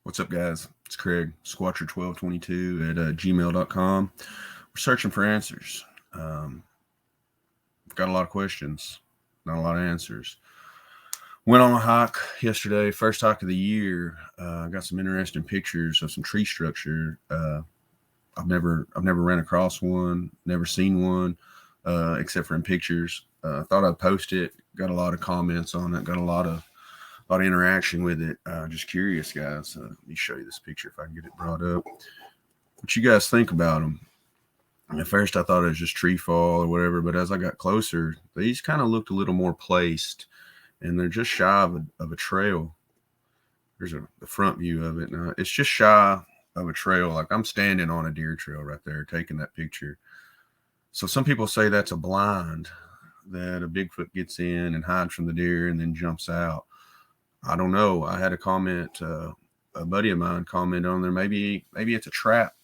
What's up, guys? It's Craig, Squatcher1222 at gmail.com. We're searching for answers. Got a lot of questions, not a lot of answers. Went on a hike yesterday, first hike of the year. Got some interesting pictures of some tree structure. I've never ran across one, never seen one, except for in pictures. Thought I'd post it. Got a lot of comments on it. Got a lot of interaction with it. Just curious, guys. Let me show you this picture if I can get it brought up. What you guys think about them? At first, I thought it was just tree fall or whatever, but as I got closer, these kind of looked a little more placed, and they're just shy of a trail. There's the front view of it. Now, it's just shy of a trail. Like I'm standing on a deer trail right there, taking that picture. So some people say that's a blind, that a Bigfoot gets in and hides from the deer and then jumps out. I don't know. I had a comment, a buddy of mine commented on there. Maybe it's a trap.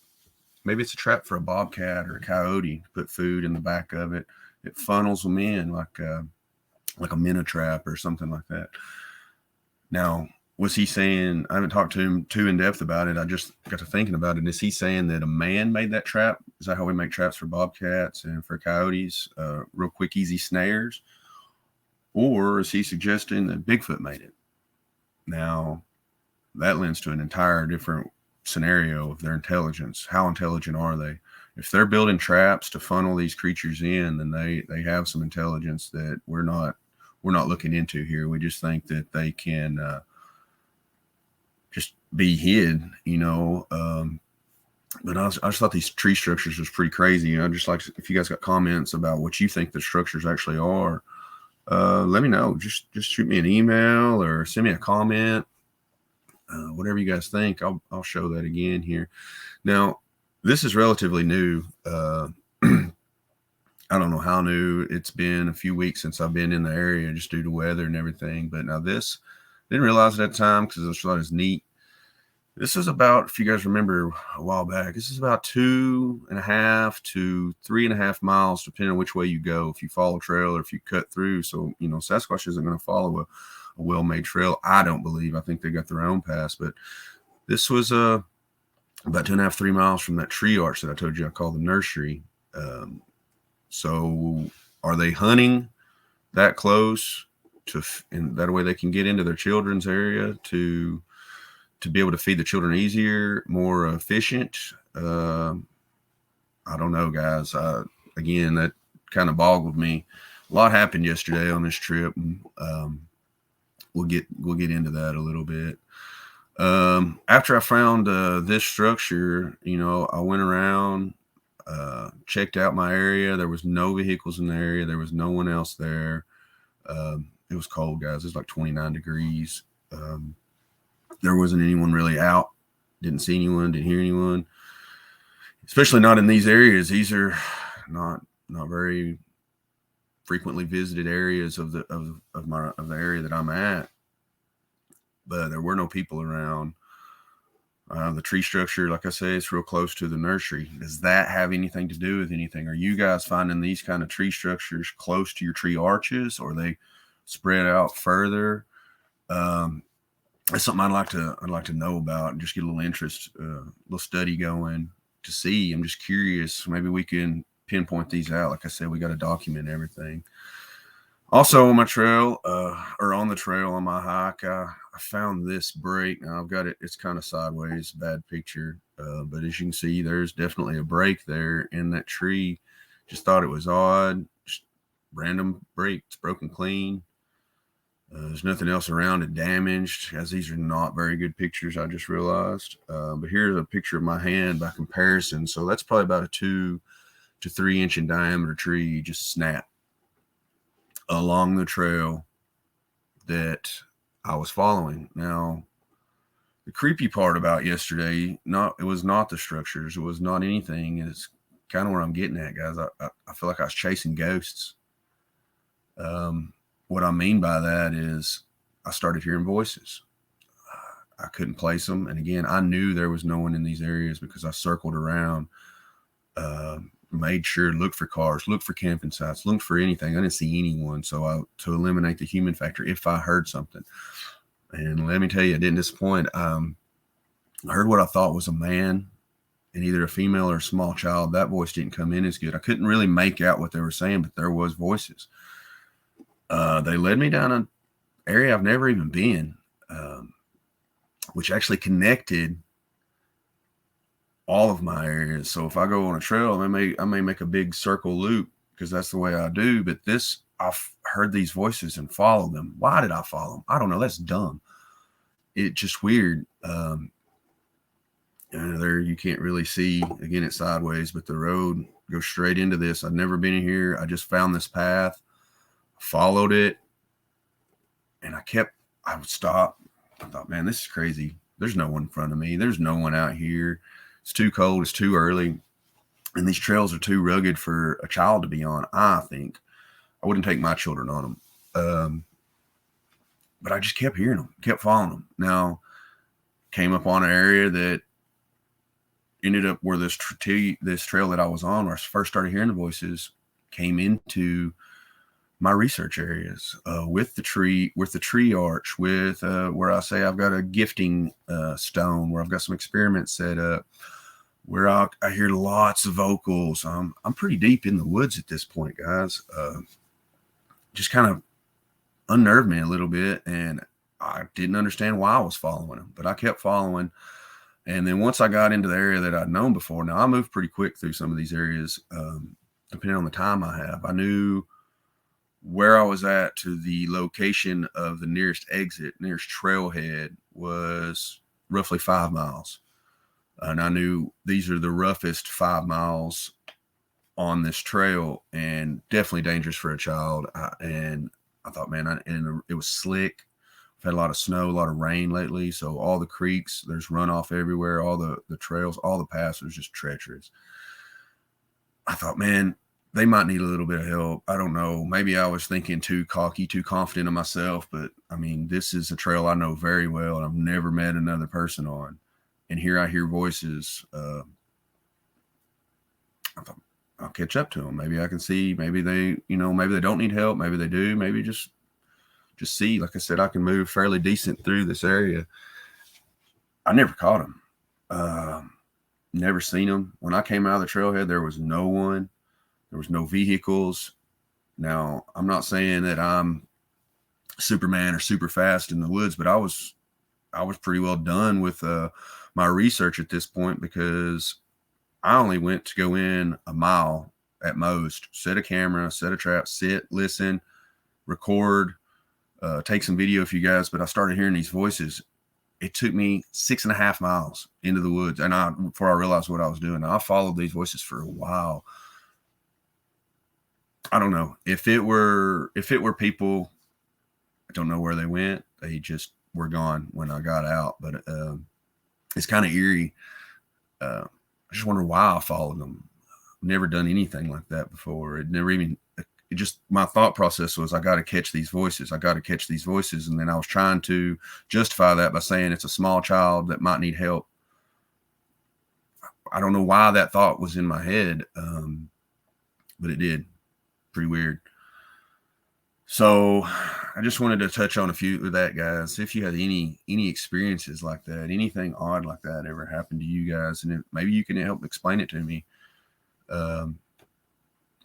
Maybe it's a trap for a bobcat or a coyote to put food in the back of it. It funnels them in like a minnow trap or something like that. Now, was he saying? I haven't talked to him too in depth about it. I just got to thinking about it. Is he saying that a man made that trap? Is that how we make traps for bobcats and for coyotes? Real quick, easy snares, or is he suggesting that Bigfoot made it? Now, that lends to an entire different scenario of their intelligence. How intelligent are they? If they're building traps to funnel these creatures in, then they have some intelligence that we're not looking into here. We just think that they can just be hid, But I just thought these tree structures was pretty crazy. Just like if you guys got comments about what you think the structures actually are, let me know. Just shoot me an email or send me a comment. Whatever you guys think, I'll show that again here. Now, this is relatively new. I don't know how new. It's been a few weeks since I've been in the area just due to weather and everything. But now this, didn't realize at that time because I just thought it was neat. This is about, if you guys remember a while back, this is about 2.5 to 3.5 miles, depending on which way you go. If you follow trail or if you cut through. So, Sasquatch isn't going to follow a well-made trail. I don't believe. I think they got their own pass. But this was about 2.5, 3 miles from that tree arch that I told you I call the nursery. So are they hunting that close and that way they can get into their children's area to be able to feed the children easier, more efficient? I don't know, guys. Again, that kind of boggled me. A lot happened yesterday on this trip, and we'll get into that a little bit. After I found this structure, I went around, checked out my area. There was no vehicles in the area. There was no one else there. It was cold, guys. It was like 29 degrees. There wasn't anyone really out. Didn't see anyone. Didn't hear anyone. Especially not in these areas. These are not very frequently visited areas of the area that I'm at. But there were no people around. The tree structure, like I say, it's real close to the nursery. Does that have anything to do with anything? Are you guys finding these kind of tree structures close to your tree arches, or are they spread out further? That's something I'd like to know about and just get a little interest, a little study going to see. I'm just curious. Maybe we can pinpoint these out. Like I said, we got to document everything. Also on my trail, or on the trail on my hike, I found this break. Now I've got it. It's kind of sideways, bad picture. But as you can see, there's definitely a break there in that tree. Just thought it was odd. Just random break. It's broken clean. There's nothing else around it damaged, as these are not very good pictures, I just realized. But here's a picture of my hand by comparison. So that's probably about a 2 to 3 inch in diameter tree just snapped along the trail that I was following. Now, the creepy part about yesterday, it was not the structures. It was not anything. It's kind of where I'm getting at, guys. I feel like I was chasing ghosts. What I mean by that is I started hearing voices. I couldn't place them. And again, I knew there was no one in these areas because I circled around, made sure, looked for cars, looked for camping sites, looked for anything. I didn't see anyone. So to eliminate the human factor, if I heard something. And let me tell you, I didn't disappoint. I heard what I thought was a man and either a female or a small child. That voice didn't come in as good. I couldn't really make out what they were saying, but there was voices. They led me down an area I've never even been, which actually connected all of my areas. So if I go on a trail, I may make a big circle loop because that's the way I do. But I've heard these voices and followed them. Why did I follow them? I don't know. That's dumb. It's just weird. There you can't really see, again, it's sideways, but the road goes straight into this. I've never been here. I just found this path, followed it, and I would stop. I thought, man, this is crazy. There's no one in front of me. There's no one out here. It's too cold. It's too early. And these trails are too rugged for a child to be on, I think. I wouldn't take my children on them. But I just kept hearing them, kept following them. Now, came up on an area that ended up where this trail that I was on, where I first started hearing the voices, came into my research areas, with the tree arch, with where I say I've got a gifting stone, where I've got some experiments set up, where I hear lots of vocals. I'm pretty deep in the woods at this point, guys. Just kind of unnerved me a little bit, and I didn't understand why I was following them, but I kept following. And then once I got into the area that I'd known before, now I moved pretty quick through some of these areas, depending on the time I have. I knew where I was at to the location of the nearest trailhead was roughly 5 miles. And I knew these are the roughest 5 miles on this trail and definitely dangerous for a child. And I thought, man, it was slick. We've had a lot of snow, a lot of rain lately. So all the creeks, there's runoff everywhere. All the trails, all the paths are just treacherous. I thought, man, they might need a little bit of help. I don't know. Maybe I was thinking too cocky, too confident of myself. But, I mean, this is a trail I know very well and I've never met another person on. And here I hear voices. I thought, I'll catch up to them. Maybe I can see. Maybe they don't need help. Maybe they do. Maybe just see. Like I said, I can move fairly decent through this area. I never caught them. Never seen them. When I came out of the trailhead, there was no one. There was no vehicles. Now, I'm not saying that I'm Superman or super fast in the woods, but I was pretty well done with my research at this point, because I only went to go in a mile at most, set a camera, set a trap, sit, listen, record, take some video for you guys. But I started hearing these voices. It took me 6.5 miles into the woods, and before I realized what I was doing. I followed these voices for a while. I don't know if it were people. I don't know where they went. They just were gone when I got out. But it's kind of eerie. I just wonder why I followed them. I've never done anything like that before. My thought process was, I got to catch these voices. And then I was trying to justify that by saying it's a small child that might need help. I don't know why that thought was in my head, but it did. Pretty weird. So I just wanted to touch on a few of that, guys. If you had any experiences like that, anything odd like that ever happened to you guys, and maybe you can help explain it to me, or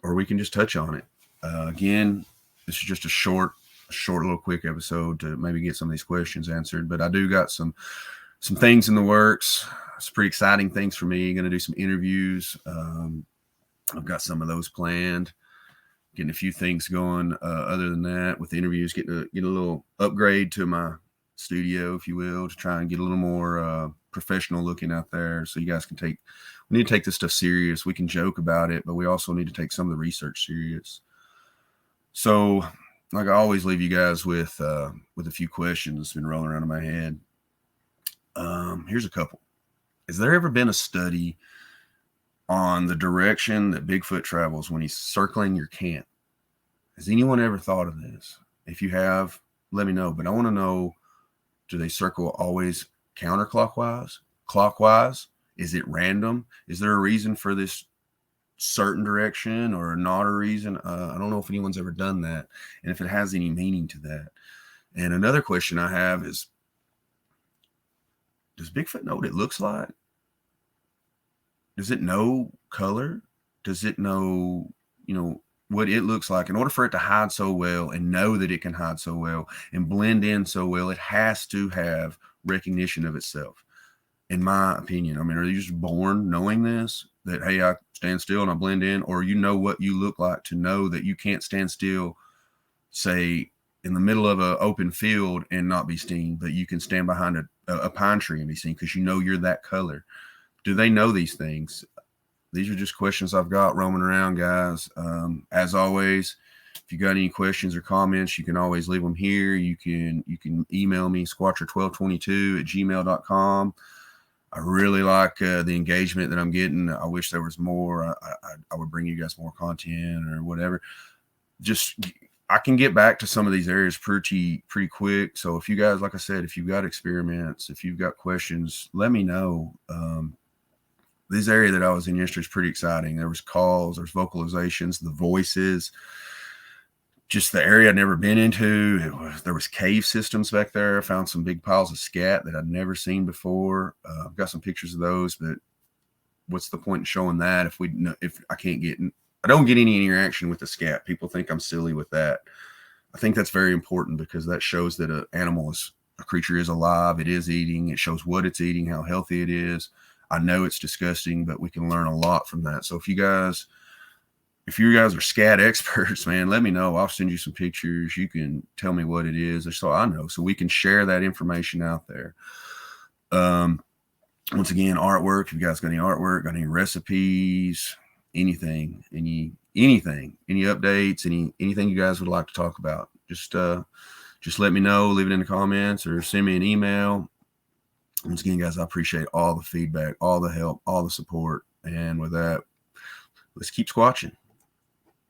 we can just touch on it. Again, this is just a short little quick episode to maybe get some of these questions answered. But I do got some things in the works. It's pretty exciting things for me. Going to do some interviews. I've got some of those planned. Getting a few things going. Other than that, with the interviews, get a little upgrade to my studio, if you will, to try and get a little more professional looking out there. So you guys can we need to take this stuff serious. We can joke about it, but we also need to take some of the research serious. So, like I always leave you guys with a few questions that's been rolling around in my head. Here's a couple. Has there ever been a study on the direction that Bigfoot travels when he's circling your camp? Has anyone ever thought of this? If you have, let me know. But I want to know, do they circle always counterclockwise? Clockwise? Is it random? Is there a reason for this certain direction or not a reason? I don't know if anyone's ever done that, and if it has any meaning to that. And another question I have is, does does Bigfoot know what it looks like? Does it know color? Does it know, what it looks like? In order for it to hide so well and know that it can hide so well and blend in so well, it has to have recognition of itself, in my opinion. I mean, are you just born knowing this, that, hey, I stand still and I blend in? Or you know what you look like to know that you can't stand still, say, in the middle of an open field and not be seen, but you can stand behind a pine tree and be seen because you know you're that color? Do they know these things? These are just questions I've got roaming around, guys. As always, if you got any questions or comments, you can always leave them here. You can email me, squatcher1222@gmail.com. I really like the engagement that I'm getting. I wish there was more. I would bring you guys more content or whatever. Just, I can get back to some of these areas pretty quick. So if you guys, like I said, if you've got experiments, if you've got questions, let me know. This area that I was in yesterday is pretty exciting. There was calls, there's vocalizations, the voices, just the area I'd never been into. There was cave systems back there. I found some big piles of scat that I'd never seen before. I've got some pictures of those, but what's the point in showing that if I don't get any interaction with the scat? People think I'm silly with that. I think that's very important because that shows that a creature is alive. It is eating. It shows what it's eating, how healthy it is. I know it's disgusting, but we can learn a lot from that. So if you guys are scat experts, man, let me know. I'll send you some pictures. You can tell me what it is, so I know, so we can share that information out there. Once again, artwork. If you guys got any artwork, got any recipes, anything, any updates, anything you guys would like to talk about, just let me know. Leave it in the comments or send me an email. Once again, guys, I appreciate all the feedback, all the help, all the support. And with that, let's keep squatching.